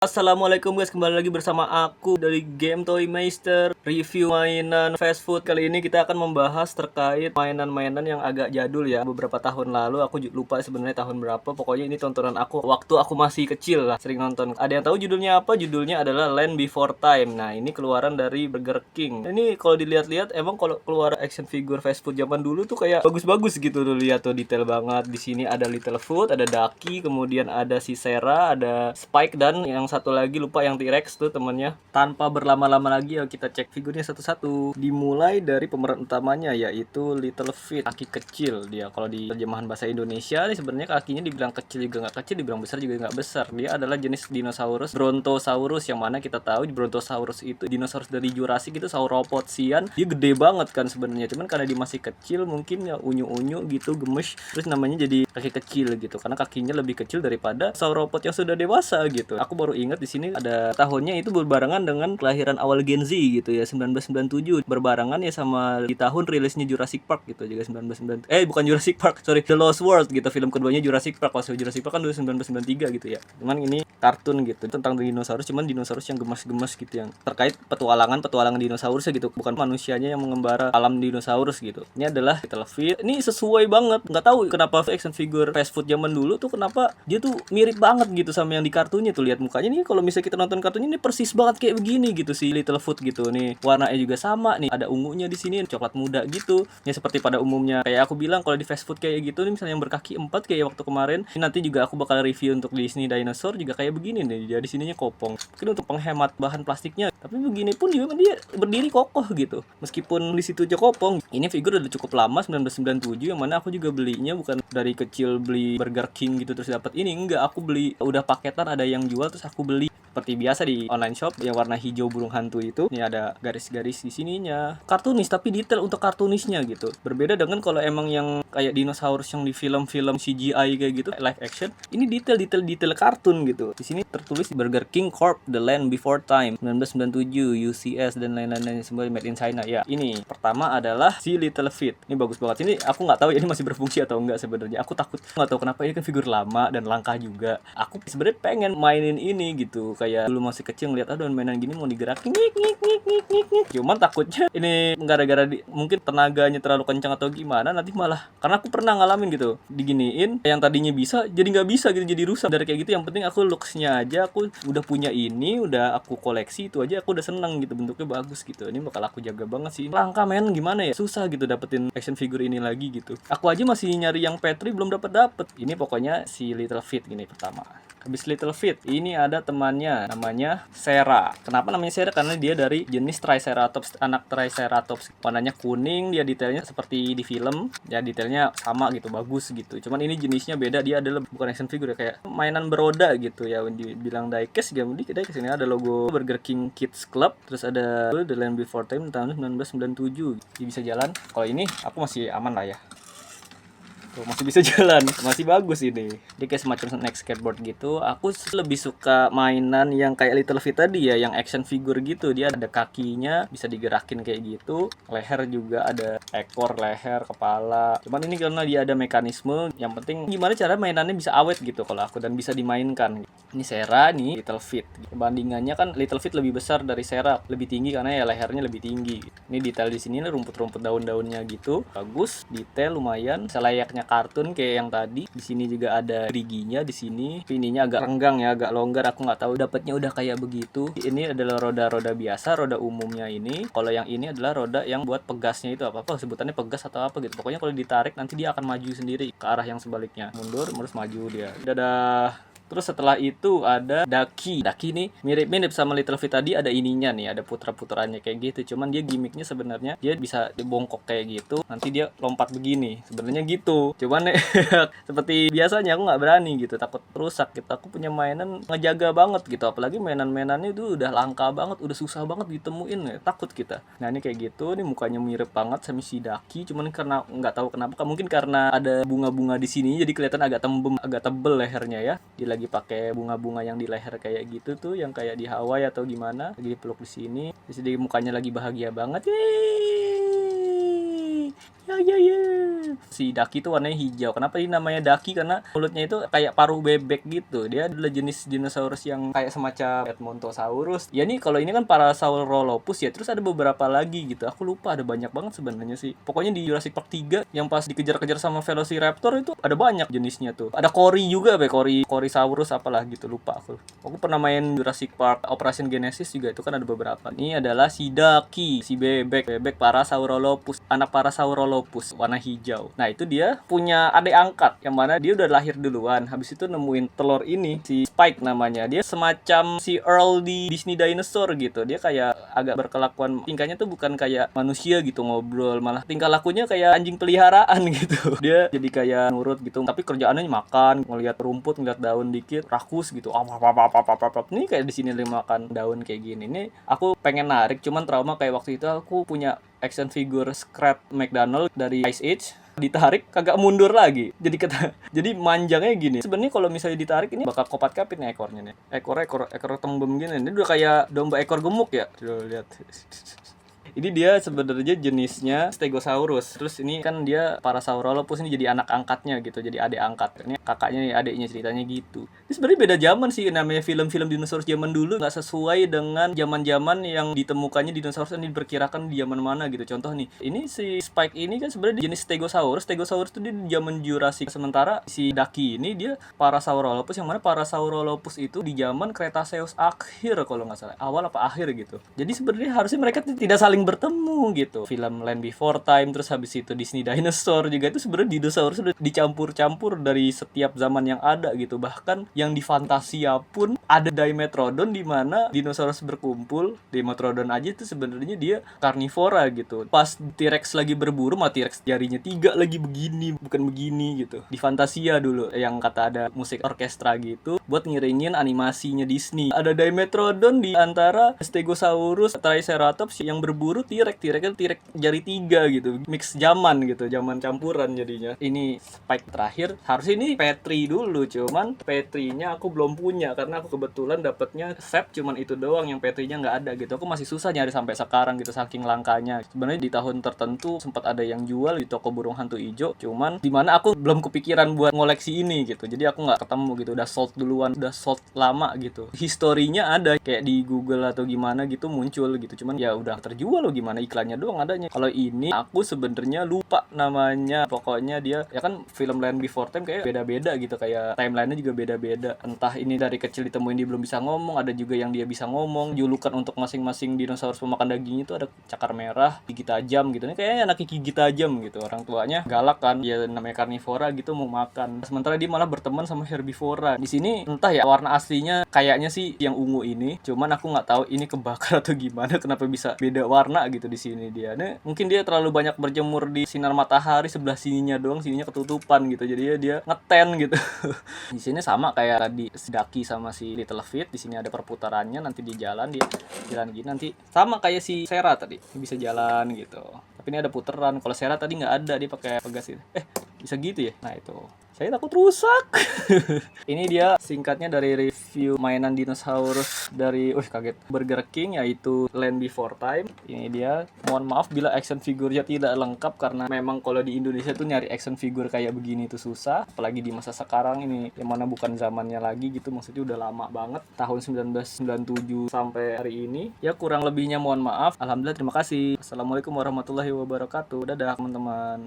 Assalamualaikum guys, kembali lagi bersama aku dari Game Toy Meister, review mainan fast food. Kali ini kita akan membahas terkait mainan-mainan yang agak jadul ya. Beberapa tahun lalu, aku lupa sebenarnya tahun berapa. Pokoknya ini tontonan aku waktu aku masih kecil lah, sering nonton. Ada yang tahu judulnya apa? Judulnya adalah Land Before Time. Nah, ini keluaran dari Burger King. Ini kalau dilihat-lihat emang kalau keluar action figure fast food zaman dulu tuh kayak bagus-bagus gitu tuh, lihat tuh detail banget. Di sini ada Little Food, ada Ducky, kemudian ada si Sarah, ada Spike, dan yang satu lagi lupa yang T-Rex tuh temennya. Tanpa berlama-lama lagi ya kita cek figurnya satu-satu. Dimulai dari pemeran utamanya yaitu Little Feet, kaki kecil dia. Kalau di terjemahan bahasa Indonesia nih sebenarnya kakinya dibilang kecil juga nggak kecil, dibilang besar juga nggak besar. Dia adalah jenis dinosaurus Brontosaurus, yang mana kita tahu Brontosaurus itu dinosaurus dari Jurassic, itu Sauropodscian. Dia gede banget kan sebenarnya, cuman karena dia masih kecil mungkin ya unyu-unyu gitu, gemes, terus namanya jadi kaki kecil gitu karena kakinya lebih kecil daripada sauropod yang sudah dewasa gitu. Aku baru ingat di sini ada tahunnya itu berbarengan dengan kelahiran awal Gen Z gitu ya, 1997, berbarengan ya sama di tahun rilisnya Jurassic Park gitu juga 1990. Bukan Jurassic Park, sorry, The Lost World gitu, film keduanya Jurassic Park. Kalau Jurassic Park kan 1993 gitu ya. Cuman ini kartun gitu tentang dinosaurus, cuman dinosaurus yang gemas-gemas gitu, yang terkait petualangan dinosaurus gitu, bukan manusianya yang mengembara alam dinosaurus gitu. Ini adalah Little Feet. Ini sesuai banget, nggak tahu kenapa action figure fast food zaman dulu tuh kenapa dia tuh mirip banget gitu sama yang di kartunnya tuh. Lihat mukanya nih, kalau misalnya kita nonton kartunnya ini persis banget kayak begini gitu si Little Foot gitu. Nih warnanya juga sama nih, ada ungunya di sini, coklat muda gitu. Ya seperti pada umumnya kayak aku bilang kalau di fast food kayak gitu nih, misalnya yang berkaki 4 kayak waktu kemarin. Ini nanti juga aku bakal review untuk Disney Dinosaur juga kayak begini nih. Jadi sininya kopong. Mungkin untuk penghemat bahan plastiknya, tapi begini pun juga dia berdiri kokoh gitu. Meskipun di situ aja kopong. Ini figur udah cukup lama, 1997, yang mana aku juga belinya bukan dari kecil beli Burger King gitu terus dapat ini, enggak, aku beli udah paketan, ada yang jual terus aku beli seperti biasa di online shop yang warna hijau burung hantu itu. Ini ada garis-garis di sininya. Kartunis tapi detail untuk kartunisnya gitu. Berbeda dengan kalau emang yang kayak dinosaurus yang di film-film CGI kayak gitu, live action. Ini detail kartun gitu. Di sini tertulis Burger King Corp, The Land Before Time, 1997, UCS dan lain-lain semua made in China. Ya, ini pertama adalah si Little Feet. Ini bagus banget. Ini aku nggak tahu ya ini masih berfungsi atau enggak sebenarnya. Aku takut, nggak tahu kenapa, ini kan figur lama dan langka juga. Aku sebenarnya pengen mainin ini gitu. Kayak dulu masih kecil ngeliat ada mainan gini mau digerakin, cuman takutnya ini gara-gara mungkin tenaganya terlalu kencang atau gimana, nanti malah, karena aku pernah ngalamin gitu, diginiin yang tadinya bisa jadi nggak bisa gitu, jadi rusak dari kayak gitu. Yang penting aku looksnya aja, aku udah punya ini, udah aku koleksi, itu aja aku udah seneng gitu, bentuknya bagus gitu. Ini bakal aku jaga banget sih. Langka men, gimana ya, susah gitu dapetin action figure ini lagi gitu. Aku aja masih nyari yang Petri belum dapet. Ini pokoknya si Little Feet gini pertama. Habis Little Feet, ini ada temannya namanya Sarah. Kenapa namanya Sarah? Karena dia dari jenis Triceratops, anak Triceratops. Warnanya kuning, dia detailnya seperti di film. Ya detailnya sama gitu, bagus gitu. Cuman ini jenisnya beda, dia adalah bukan action figure ya, kayak mainan beroda gitu ya. Dibilang diecast, diecast. Ini ada logo Burger King Kids Club, terus ada The Land Before Time tahun 1997. Dia bisa jalan. Kalau ini aku masih aman lah ya. Tuh, masih bisa jalan, masih bagus ini. Dia kayak semacam naik skateboard gitu. Aku lebih suka mainan yang kayak Little Feet tadi ya, yang action figure gitu. Dia ada kakinya, bisa digerakin kayak gitu. Leher juga ada ekor, leher, kepala. Cuman ini karena dia ada mekanisme, yang penting gimana cara mainannya bisa awet gitu kalau aku, dan bisa dimainkan. Ini Sarah nih, Little Feet. Perbandingannya kan Little Feet lebih besar dari Sarah, lebih tinggi karena ya lehernya lebih tinggi. Ini detail di sini rumput-rumput daun-daunnya gitu. Bagus, detail lumayan, selayaknya kartun kayak yang tadi. Di sini juga ada giginya di sini. Ininya agak renggang ya, agak longgar. Aku nggak tahu dapatnya udah kayak begitu. Ini adalah roda-roda biasa, roda umumnya ini. Kalau yang ini adalah roda yang buat pegasnya itu apa sebutannya, pegas atau apa gitu. Pokoknya kalau ditarik nanti dia akan maju sendiri ke arah yang sebaliknya. Mundur, terus maju dia. Dadah. Terus setelah itu ada Ducky. Ducky nih mirip-mirip sama Little Feet tadi, ada ininya nih, ada putra-putranya kayak gitu. Cuman dia gimmicknya sebenarnya dia bisa dibongkok kayak gitu, nanti dia lompat begini. Sebenarnya gitu. Cuman seperti biasanya aku nggak berani gitu, takut rusak gitu. Aku punya mainan ngejaga banget gitu. Apalagi mainan-mainannya itu udah langka banget, udah susah banget ditemuin ya. Takut kita. Nah ini kayak gitu, nih mukanya mirip banget sama si Ducky. Cuman karena nggak tahu kenapa, mungkin karena ada bunga-bunga di sini jadi kelihatan agak agak tebel lehernya ya. Dia lagi pakai bunga-bunga yang di leher kayak gitu tuh, yang kayak di Hawaii atau gimana, lagi dipeluk di sini. Terus dia mukanya lagi bahagia banget. Yeay! Ya. Si Ducky itu warnanya hijau. Kenapa ini namanya Ducky? Karena mulutnya itu kayak paruh bebek gitu. Dia adalah jenis dinosaurus yang kayak semacam Edmontosaurus. Ya nih kalau ini kan Parasaurolophus ya. Terus ada beberapa lagi gitu. Aku lupa, ada banyak banget sebenarnya sih. Pokoknya di Jurassic Park 3 yang pas dikejar-kejar sama Velociraptor itu ada banyak jenisnya tuh. Ada Cory juga, Corysaurus apalah gitu, lupa aku. Aku pernah main Jurassic Park Operation Genesis juga, itu kan ada beberapa. Ini adalah si Ducky, si bebek Parasaurolophus, anak Parasaurolophus warna hijau. Nah, itu dia punya adik angkat yang mana dia udah lahir duluan. Habis itu nemuin telur ini, si Spike namanya. Dia semacam si Earl di Disney Dinosaur gitu. Dia kayak agak berkelakuan, tingkahnya tuh bukan kayak manusia gitu ngobrol, malah tingkah lakunya kayak anjing peliharaan gitu. Dia jadi kayak nurut gitu, tapi kerjaannya makan, ngelihat rumput, ngelihat daun dikit, rakus gitu. Ini kayak di sini makan daun kayak gini. Ini aku pengen narik, cuman trauma kayak waktu itu aku punya action figure Scrap McDonald dari Ice Age, ditarik kagak mundur lagi, jadi manjangnya gini. Sebenarnya kalau misalnya ditarik ini bakal kopat kapit nih ekornya nih, ekor tembem gini. Ini udah kayak domba ekor gemuk ya, tuh lihat. Ini dia sebenarnya jenisnya Stegosaurus. Terus ini kan dia Parasaurolophus, ini jadi anak angkatnya gitu, jadi adik angkat. Ini kakaknya nih, adiknya, ceritanya gitu. Ini sebenarnya beda zaman sih, namanya film-film dinosaurus zaman dulu nggak sesuai dengan zaman-zaman yang ditemukannya dinosaurus ini, diperkirakan di zaman mana gitu. Contoh nih, ini si Spike ini kan sebenarnya jenis Stegosaurus. Stegosaurus itu di zaman Jurassic. Sementara si Ducky ini dia Parasaurolophus, yang mana Parasaurolophus itu di zaman Cretaceous akhir kalau nggak salah, awal apa akhir gitu. Jadi sebenarnya harusnya mereka tidak saling bertemu gitu. Film Land Before Time, terus habis itu Disney Dinosaur juga, itu sebenarnya dinosaurus sudah dicampur-campur dari setiap zaman yang ada gitu. Bahkan yang di Fantasia pun ada Dimetrodon, di mana dinosaurus berkumpul. Dimetrodon aja itu sebenarnya dia karnivora gitu. Pas T-Rex lagi berburu, mah T-Rex jarinya 3 lagi begini, bukan begini gitu. Di Fantasia dulu yang kata ada musik orkestra gitu buat ngiringin animasinya Disney. Ada Dimetrodon di antara Stegosaurus, Triceratops yang berburu T-Rex jari 3 gitu, mix zaman gitu, zaman campuran jadinya. Ini Spike terakhir. Harusnya ini Petri dulu, cuman Petrinya aku belum punya karena aku kebetulan dapetnya set cuman itu doang, yang Petrinya nggak ada gitu. Aku masih susah nyari sampai sekarang gitu, saking langkanya. Sebenarnya di tahun tertentu sempat ada yang jual di toko burung hantu ijo, cuman dimana aku belum kepikiran buat ngoleksi ini gitu, jadi aku nggak ketemu gitu, udah sold duluan, udah sold lama gitu. Historinya ada kayak di Google atau gimana gitu muncul gitu, cuman ya udah terjual loh, gimana iklannya doang adanya. Kalau ini aku sebenarnya lupa namanya. Pokoknya dia ya kan film Land Before Time kayak beda-beda gitu, kayak timelinenya juga beda-beda. Entah ini dari kecil ditemuin dia belum bisa ngomong, ada juga yang dia bisa ngomong. Julukan untuk masing-masing dinosaurus pemakan daging itu ada cakar merah, gigi tajam gitu. Ini kayaknya anaknya gigi tajam gitu. Orang tuanya galak kan, ya namanya karnivora gitu, mau makan. Sementara dia malah berteman sama herbivora. Di sini entah ya warna aslinya kayaknya sih yang ungu ini, cuman aku nggak tahu ini kebakar atau gimana, kenapa bisa beda warna gitu di sini dia. Nih, mungkin dia terlalu banyak berjemur di sinar matahari, sebelah sininya doang, sininya ketutupan gitu. Jadi dia ngeten gitu. Di sini sama kayak tadi si Ducky sama si Little Feet, di sini ada perputarannya, nanti di jalan dia jalan gini, nanti sama kayak si Sera tadi, bisa jalan gitu. Tapi ini ada puteran. Kalau Sera tadi nggak ada, dia pakai pegas gitu. Bisa gitu ya. Nah, itu saya takut rusak. Ini dia singkatnya dari review mainan dinosaurus dari kaget Burger King, yaitu Land Before Time. Ini dia. Mohon maaf bila action figurnya tidak lengkap, karena memang kalau di Indonesia tuh nyari action figure kayak begini tuh susah, apalagi di masa sekarang ini yang mana bukan zamannya lagi gitu. Maksudnya udah lama banget, tahun 1997 sampai hari ini. Ya kurang lebihnya mohon maaf. Alhamdulillah, terima kasih. Assalamualaikum warahmatullahi wabarakatuh. Dadah teman-teman.